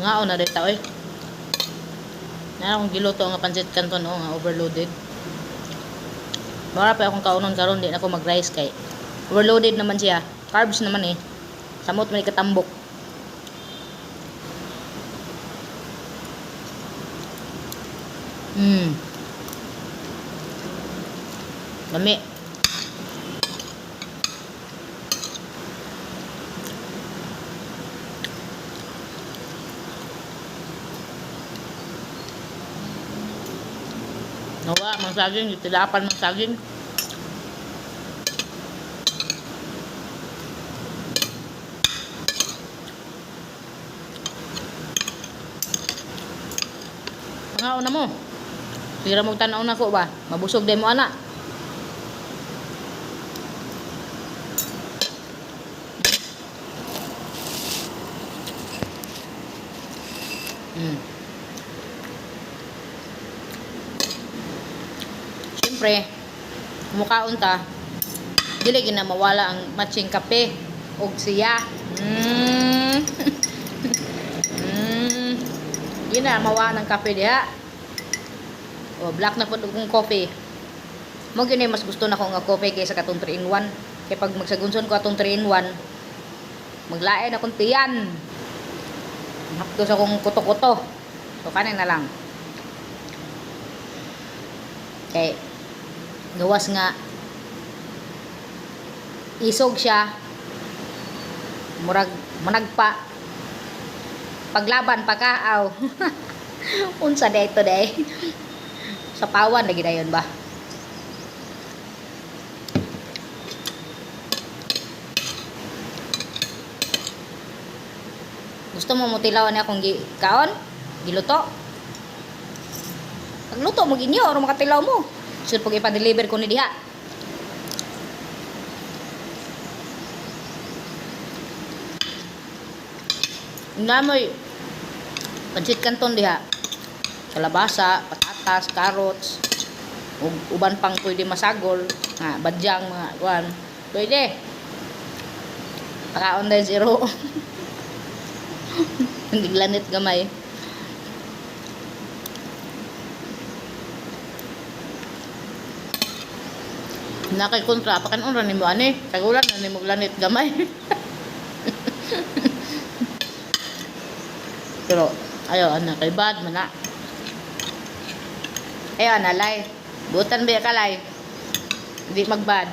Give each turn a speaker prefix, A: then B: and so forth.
A: Nga o na dito oy. Na akong giluto nga pancit canton o nga overloaded. Mara pa akong kaunon karon di na ako mag-rice kay overloaded naman siya. Carbs naman eh. Samot man ikatambok. Lami. Nawa, mang saging, tilapan mang saging. Nga na mo. Tira mo tanaw na ko ba? Mabusog din mo ana. Siyempre, mukhaon ta, dili gina mawala ang matching kape og siya. Yun na, mawala ng kape diha. O, black na po kong coffee. Mo gini mas gusto na ko nga coffee kaysa katong 3-in-1. Kaya pag magsagunson ko atong 3-in-1, maglain akong tiyan. Hapto sa kong kuto-kuto. So, kanin na lang. Okay. Gawas nga isog siya murag managpa paglaban pa ka aw. Unsa day to day sa pawan lagi dayon ba. Gusto mo mutilawan akong kaon giluto pagluto mo ginyo or makatilaw mo. So, pag ipa-deliver ko ni diha. Namoy pancit canton diha. Kalabasa, patatas, carrots, ug uban pang pwede masagol, nga badyang mga kuan. Pwede. Pakaon na zero. Hindi glanit gamay. Nakay kontra pa kanon ra nimo ani tagulan na nimo glanit gamay. Pero ayo ana kay bad man na. Ayo ana lay butan ba kalay hindi magbad.